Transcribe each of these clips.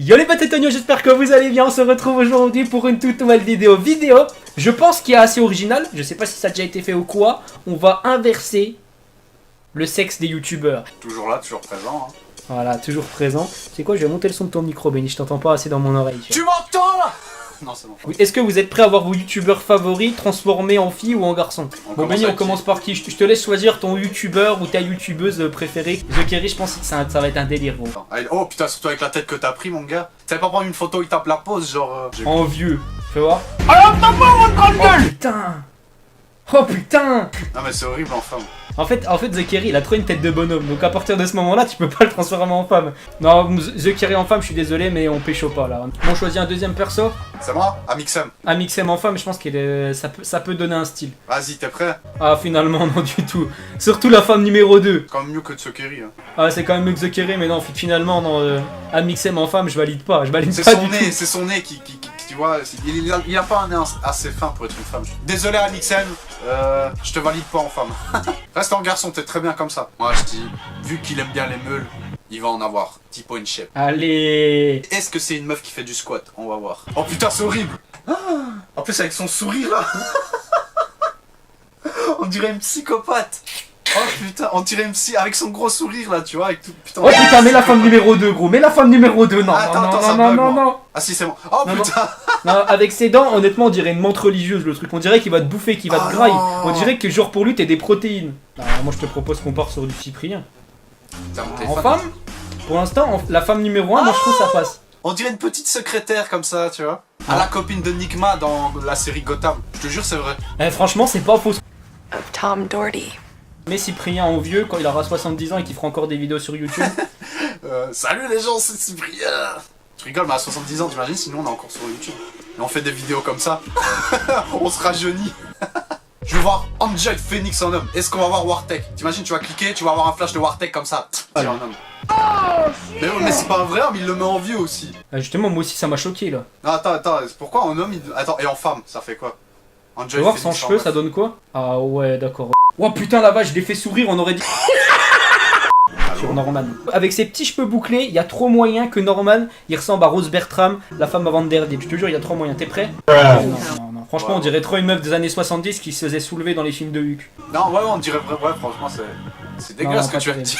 Yo les Batétonios, j'espère que vous allez bien, on se retrouve aujourd'hui pour une toute nouvelle vidéo. Je pense qu'il est assez original, je sais pas si ça a déjà été fait ou quoi. On va inverser le sexe des youtubeurs. Toujours là, toujours présent. Hein. Voilà, toujours présent. C'est quoi, je vais monter le son de ton micro, Benny, je t'entends pas assez dans mon oreille. Tu m'entends là? Non, c'est bon. Oui, est-ce que vous êtes prêts à voir vos youtubeurs favoris transformés en filles ou en garçons? Bon Benny, on commence par qui? Je te laisse choisir ton youtubeur ou ta youtubeuse préférée. The Kerry, je pense que ça va être un délire gros. Oh putain, surtout avec la tête que t'as pris mon gars. Tu savais pas prendre une photo, il tape la pose genre... En vieux, fais voir. Alors t'as pas votre grande gueule! Oh putain! Oh putain! Non mais c'est horrible en femme. En fait, The Kerry, il a trop une tête de bonhomme, donc à partir de ce moment-là, tu peux pas le transformer en femme. Non, The Kerry en femme, je suis désolé, mais on pécho pas là. On choisit un deuxième perso. C'est moi, Amixem. Amixem en femme, je pense que ça peut donner un style. Vas-y, t'es prêt? Ah, finalement, non du tout. Surtout la femme numéro 2. Quand même mieux que Tsukeri. Hein. Ah, c'est quand même mieux que The Kerry, mais non, finalement, non, Amixem en femme, je valide pas. C'est son nez qui, tu vois, il a pas un nez assez fin pour être une femme. Désolé Amixem, je te valide pas en femme. Reste en garçon, t'es très bien comme ça. Moi je dis, vu qu'il aime bien les meules, il va en avoir. Tipo une shape. Allez. Est-ce que c'est une meuf qui fait du squat? On va voir. Oh putain, c'est horrible. En plus avec son sourire là. On dirait une psychopathe. Oh putain, on dirait une psy avec son gros sourire là, tu vois, avec tout. Putain, oh putain, mets la femme numéro 2, gros. Mets la femme numéro 2. Non, non. Ah si, c'est bon. Oh non, putain. Non, avec ses dents, honnêtement, on dirait une menthe religieuse le truc. On dirait qu'il va te bouffer, qu'il va te grailler. On dirait que genre pour lui, t'es des protéines. Alors, moi, je te propose qu'on parte sur du Cyprien. En femme, pour l'instant, la femme numéro 1, moi je trouve ça passe. On dirait une petite secrétaire comme ça, tu vois. À la copine de Nigma dans la série Gotham. Je te jure, c'est vrai. Franchement, c'est pas faux. Tom Doherty. Mais Cyprien en vieux, quand il aura 70 ans et qu'il fera encore des vidéos sur YouTube. Salut les gens, c'est Cyprien. Je rigole, mais à 70 ans, t'imagines, sinon on est encore sur YouTube. Et on fait des vidéos comme ça. On se rajeunit. Je veux voir Angel Phoenix en homme. Est-ce qu'on va voir Wartech? T'imagines, tu vas cliquer, tu vas avoir un flash de Wartech comme ça. C'est un homme. Mais c'est pas un vrai homme, il le met en vieux aussi. Justement, moi aussi ça m'a choqué là. Non, attends, pourquoi en homme il... Attends, et en femme, ça fait quoi? Tu veux voir sans cheveux, ça donne quoi? Ah ouais, d'accord. Oh putain, la vache, je l'ai fait sourire, on aurait dit... Sur Norman. Avec ses petits cheveux bouclés, il y a trop moyen que Norman, il ressemble à Rose Bertram, la femme avant de Daredevil. Je te jure, il y a trop moyen. T'es prêt? Non. Franchement, on dirait trop une meuf des années 70 qui se faisait soulever dans les films de Hulk. Non, ouais, on dirait... Ouais, franchement, c'est dégueulasse ce que tu vas te dire.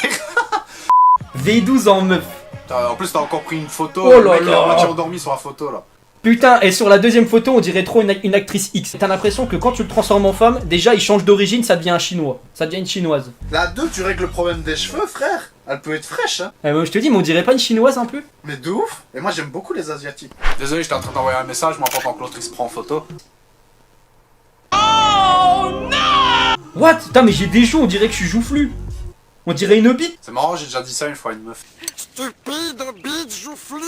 V12 en meuf. En plus, t'as encore pris une photo. Oh le là mec, il est à là. moitié endormi sur la photo, là. Putain, et sur la deuxième photo, on dirait trop une actrice X. T'as l'impression que quand tu le transformes en femme, déjà il change d'origine, ça devient un chinois. Ça devient une chinoise. La 2, tu règles le problème des cheveux, frère. Elle peut être fraîche, hein. Je te dis, mais on dirait pas une chinoise un peu? Mais de ouf. Et moi, j'aime beaucoup les asiatiques. Désolé, j'étais en train d'envoyer un message, moi, pendant que l'autre il se prend en photo. Oh non! What? Putain, mais j'ai des joues, on dirait que je suis joufflu. On dirait une bite. C'est marrant, j'ai déjà dit ça une fois à une meuf. Stupide bite joufflu.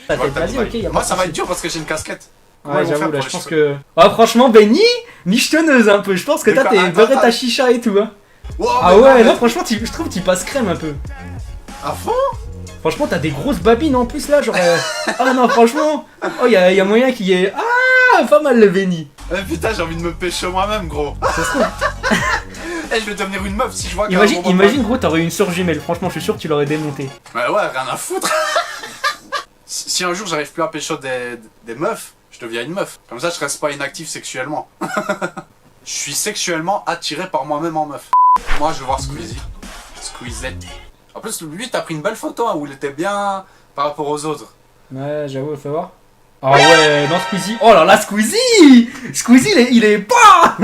Vas-y, ok, y a moi, pas ça de va souci. être dur parce que j'ai une casquette. Ouais, j'avoue, là, je pense que... Ah, franchement, Benny, michetonneuse un peu. Je pense que t'as tes beurré ta chicha et tout, hein. Wow, ah ouais, là, franchement, je trouve que tu passes crème un peu. À fond? Franchement, t'as des grosses babines en plus, là, genre... Ah non, franchement... Oh, y a moyen qu'il y ait... Ah, pas mal le Benny. Putain, j'ai envie de me pêcher moi-même, gros. Ça se trouve. Eh, je vais devenir une meuf si je vois que... Imagine, gros, t'aurais eu une sœur jumelle. Franchement, je suis sûr que tu l'aurais démonté. Mais ouais, rien à foutre. Si un jour j'arrive plus à pécho des meufs, je deviens une meuf. Comme ça, je reste pas inactif sexuellement. Je suis sexuellement attiré par moi-même en meuf. Moi, je veux voir Squeezie. Squeezette. En plus, lui, t'as pris une belle photo hein, où il était bien par rapport aux autres. Ouais, j'avoue, fais voir. Ah ouais, non, Squeezie. Oh là là, Squeezie! Squeezie, il est pas!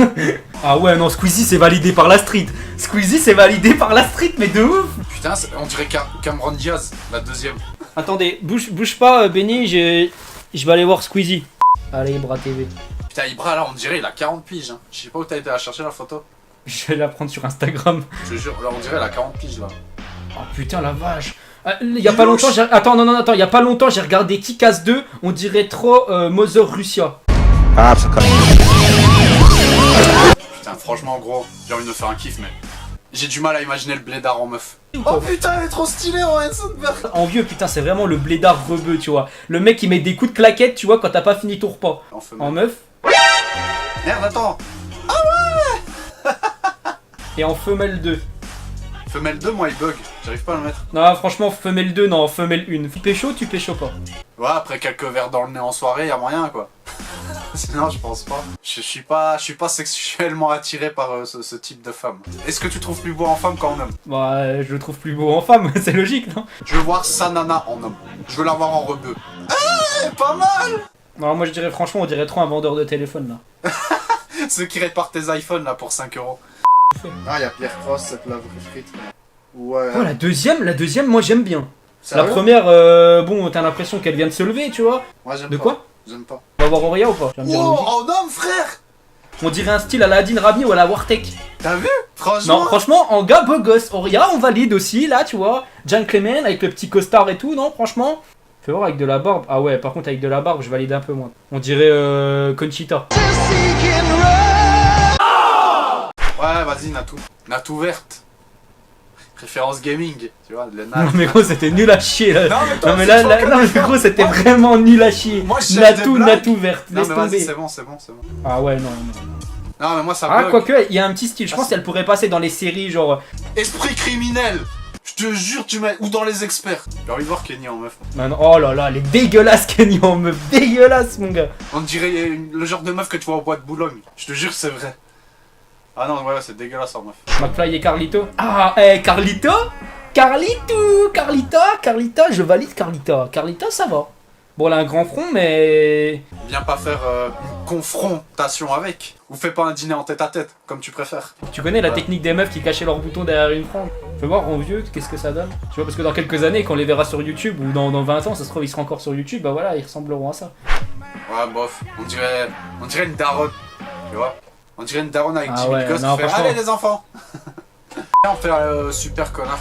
Ah ouais, non, Squeezie, c'est validé par la street. Squeezie, c'est validé par la street, mais de ouf! Putain, on dirait Cameron Diaz, la deuxième. Attendez, bouge pas, Benny, je vais aller voir Squeezie. Allez, Ibra TV. Putain, Ibra, là, on dirait, il a 40 piges. Hein. Je sais pas où t'as été à chercher la photo. Je vais la prendre sur Instagram. Je te jure, là, on dirait, il a 40 piges, là. Oh putain, la vache. Il y a pas longtemps, attends, il y a pas longtemps, j'ai regardé Kick-Ass 2, on dirait trop Mother Russia. Putain, franchement, gros, j'ai envie de me faire un kiff, mais j'ai du mal à imaginer le blédard en meuf. Oh putain, elle est trop stylée en Heisenberg. En vieux, putain, c'est vraiment le blédard rebeu, tu vois. Le mec qui met des coups de claquette, tu vois, quand t'as pas fini ton repas. En meuf. Merde, attends. Et en femelle 2. Femelle 2, moi il bug. J'arrive pas à le mettre. Non, franchement, femelle 2, non, femelle 1. Tu pécho, tu pécho pas. Ouais, après quelques verres dans le nez en soirée, y'a moyen quoi. Sinon, je pense pas. Je suis pas sexuellement attiré par ce type de femme. Est-ce que tu trouves plus beau en femme qu'en homme? Bah, je le trouve plus beau en femme, c'est logique, non? Je veux voir sa nana en homme. Je veux la voir en rebeu. Ah, pas mal. Alors moi je dirais franchement, on dirait trop un vendeur de téléphone là. Ceux qui réparent tes iPhones là pour 5 €. Ah, y'a Pierre Cross, cette lave frite. Ouais. Oh, la deuxième, moi j'aime bien. Sérieux? La première, bon, t'as l'impression qu'elle vient de se lever, tu vois. Moi j'aime De pas. quoi? J'aime pas. On va voir Auria ou pas? Tu vas me dire Oh, logique. en homme, frère. On dirait un style à la Adine Rami ou à la Wartech. T'as vu? Franchement. Non, franchement, en gars beau gosse. Auria, on valide aussi, là, tu vois. John Clement avec le petit costard et tout, non, franchement. Fais voir avec de la barbe. Ah ouais, par contre, avec de la barbe, je valide un peu moins. On dirait Conchita. Ouais, vas-y, Natou verte. Référence gaming, tu vois, le Non, mais gros, c'était nul à chier là. Non, mais toi, Non, mais c'est là, trop non, mais comme gros, ça. c'était Moi, vraiment nul à chier. moi, je cherche des blagues. Natou verte, Non, laisse mais vas-y, tomber. c'est bon. Ah ouais, non. Non, mais moi ça Ah, bug. quoique, il y a un petit style. Je pense qu'elle pourrait passer dans les séries, genre. Esprit criminel. Je te jure, tu mets. Ou dans les experts. J'ai envie de voir Kenny en meuf. Man, oh là là, elle est dégueulasse, Kenny en meuf. Dégueulasse, mon gars. On dirait le genre de meuf que tu vois au bois de Boulogne. Je te jure, c'est vrai. Ah non, ouais, c'est dégueulasse en meuf. McFly et Carlito. Ah, Carlito, je valide Carlita. Carlita, ça va. Bon, elle a un grand front, mais. Viens pas faire une confrontation avec. Ou fais pas un dîner en tête à tête, comme tu préfères. Tu connais la Ouais. technique des meufs qui cachaient leurs boutons derrière une frange. Fais voir en vieux, qu'est-ce que ça donne. Tu vois, parce que dans quelques années, quand on les verra sur YouTube, ou dans 20 ans, ça se trouve, ils seront encore sur YouTube, bah voilà, ils ressembleront à ça. Ouais, bof. On dirait une daronne. Tu vois? On dirait une daronne avec Ah 10 000 ouais, gosses non, qui fait franchement. allez les enfants. On fait super connard.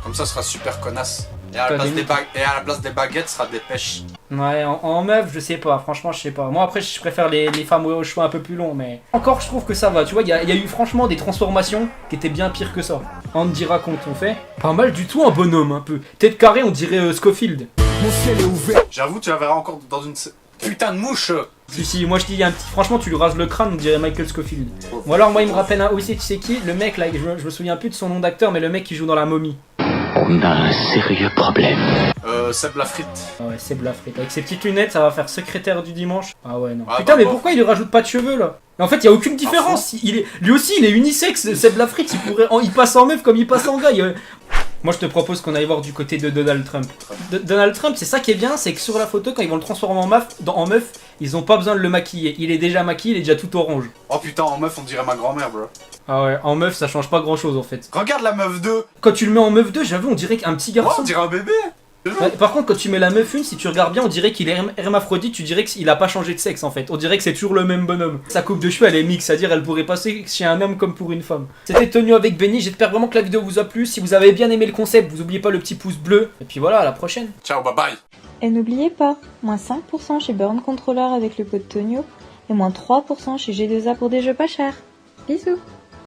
Comme ça, ce sera super connasse. Et à la place des baguettes, ce sera des pêches. Ouais, en meuf, je sais pas, franchement, je sais pas. Moi, après, je préfère les femmes aux cheveux un peu plus longs, mais. Encore, je trouve que ça va, tu vois, il y a eu franchement des transformations qui étaient bien pires que ça. Andy raconte, on fait. Pas mal du tout, un bonhomme, un peu. Tête carrée, on dirait Scofield. J'avoue, tu la verras encore dans une putain de mouche. Si, moi je dis, il y a un petit. Franchement, tu lui rases le crâne, on dirait Michael Scofield. Ou alors, moi, il me rappelle aussi, tu sais qui? Le mec, là, je me souviens plus de son nom d'acteur, mais le mec qui joue dans La Momie. On a un sérieux problème. Seb la frite. Ah ouais, c'est Blafrit. Avec ses petites lunettes, ça va faire secrétaire du dimanche. Ah ouais, non. Ah, Putain, bah, mais bon. pourquoi il lui rajoute pas de cheveux là? En fait, il y a aucune différence. Lui aussi, il est unisexe. Seb Blafrit, il passe en meuf comme il passe en gars. Moi, je te propose qu'on aille voir du côté de Donald Trump. Donald Trump, c'est ça qui est bien, c'est que sur la photo, quand ils vont le transformer en meuf, ils ont pas besoin de le maquiller. Il est déjà maquillé, il est déjà tout orange. Oh putain, en meuf, on dirait ma grand-mère, bro. Ah ouais, en meuf, ça change pas grand chose en fait. Regarde la meuf 2. Quand tu le mets en meuf 2, j'avoue, on dirait qu'un petit Oh, garçon. on dirait un bébé. Ouais, par contre, quand tu mets la meuf 1, si tu regardes bien, on dirait qu'il est hermaphrodite, tu dirais qu'il a pas changé de sexe en fait. On dirait que c'est toujours le même bonhomme. Sa coupe de cheveux, elle est mixte, c'est-à-dire elle pourrait passer chez un homme comme pour une femme. C'était Tonio avec Benny, j'espère vraiment que la vidéo vous a plu. Si vous avez bien aimé le concept, vous oubliez pas le petit pouce bleu. Et puis voilà, à la prochaine. Ciao, bye bye. Et n'oubliez pas, moins 5% chez Burn Controller avec le code Tonio et moins 3% chez G2A pour des jeux pas chers. Bisous.